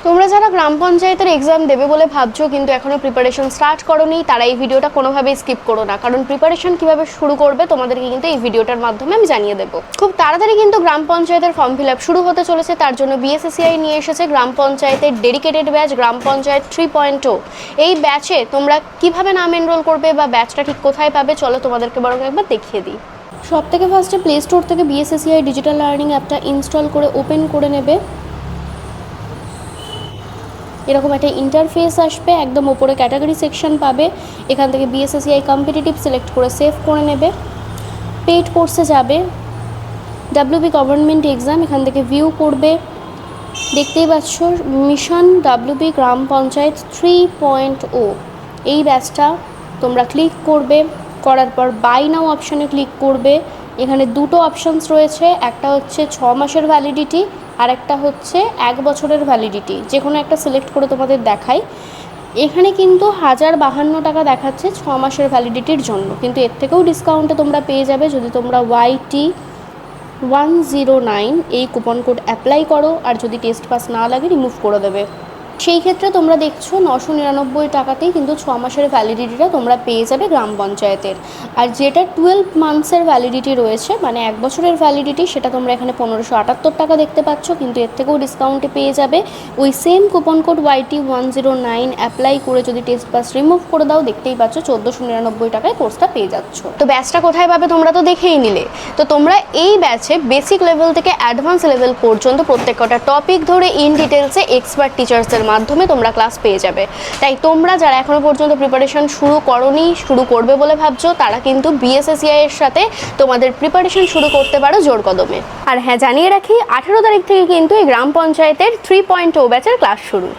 তোমরা যারা গ্রাম পঞ্চায়েতের এক্সাম দেবে বলে ভাবছো কিন্তু এখনো প্রিপারেশন স্টার্ট করোনি, তারা এই ভিডিওটা কোনোভাবেই স্কিপ করো না, কারণ প্রিপারেশন কিভাবে শুরু করবে তোমাদেরকে কিন্তু এই ভিডিওটার মাধ্যমে আমি জানিয়ে দেবো। খুব তাড়াতাড়ি কিন্তু গ্রাম পঞ্চায়েতের ফর্ম ফিল আপ শুরু হতে চলেছে, তার জন্য বিএসএসসিআই নিয়ে এসেছে গ্রাম পঞ্চায়েতের ডেডিকেটেড ব্যাচ গ্রাম পঞ্চায়েত 3.0। এই ব্যাচে তোমরা কিভাবে নাম এনরোল করবে বা ব্যাচটা ঠিক কোথায় পাবে, চলো তোমাদেরকে বরং একবার দেখিয়ে দিই। সব থেকে ফার্স্টে প্লে স্টোর থেকে বিএসএসসিআই ডিজিটাল লার্নিং অ্যাপটা ইনস্টল করে ওপেন করে নেবে। এরকম একটা ইন্টারফেস আসবে, একদম ওপরে ক্যাটাগরি সেকশন পাবে, এখান থেকে বিএসএসসিআই কম্পিটিটিভ সিলেক্ট করে সেভ করে নেবে। পেইড কোর্সে যাবে, ডাব্লিউবি গভর্নমেন্ট এক্সাম, এখান থেকে ভিউ করবে। দেখতেই পাচ্ছ মিশন ডাব্লিউবি গ্রাম পঞ্চায়েত 3.0, এই ব্যাচটা তোমরা ক্লিক করবে। করার পর বাই নাও অপশানে ক্লিক করবে। এখানে দুটো অপশানস রয়েছে, একটা হচ্ছে 6 মাসের ভ্যালিডিটি আর একটা হচ্ছে 1 বছরের ভ্যালিডিটি, যে কোনো একটা সিলেক্ট করে তোমাদের দেখাই। এখানে কিন্তু 1052 টাকা দেখাচ্ছে 6 মাসের ভ্যালিডিটির জন্য, কিন্তু এর থেকেও ডিসকাউন্টে তোমরা পেয়ে যাবে যদি তোমরা YT109 এই কুপন কোড অ্যাপ্লাই করো, আর যদি টেস্ট পাস না লাগে রিমুভ করে দেবে। সেই ক্ষেত্রে তোমরা দেখছো 999 টাকাতেই কিন্তু 6 মাসের ভ্যালিডিটিটা তোমরা পেয়ে যাবে গ্রাম পঞ্চায়েতের। আর যেটা 12 মান্থসের ভ্যালিডিটি রয়েছে, মানে 1 বছরের ভ্যালিডিটি, সেটা তোমরা এখানে 1578 টাকা দেখতে পাচ্ছ, কিন্তু এর থেকেও ডিসকাউন্টে পেয়ে যাবে। ওই same coupon code YT109 apply করে যদি টেস্ট পাস রিমুভ করে দাও, দেখতেই পাচ্ছ 1499 টাকায় কোর্সটা পেয়ে যাচ্ছ। তো ব্যাচটা কোথায় পাবে তোমরা তো দেখেই নিলে। তো তোমরা এই ব্যাচে বেসিক লেভেল থেকে অ্যাডভান্স লেভেল পর্যন্ত প্রত্যেকটা টপিক ধরে ইন ডিটেলসে এক্সপার্ট টিচার্সদের মাধ্যমে তোমরা ক্লাস পেয়ে যাবে। তাই তোমরা যারা এখনো পর্যন্ত প্রিপারেশন শুরু করোনি, শুরু করবে বলে ভাবছো, তারা কিন্তু বিএসএসসিআই এর সাথে তোমাদের প্রিপারেশন শুরু করতে পারো জোর কদমে। আর হ্যাঁ, জানিয়ে রাখি 18 তারিখ থেকে কিন্তু এই গ্রাম পঞ্চায়েতের 3.0 ব্যাচের ক্লাস শুরু।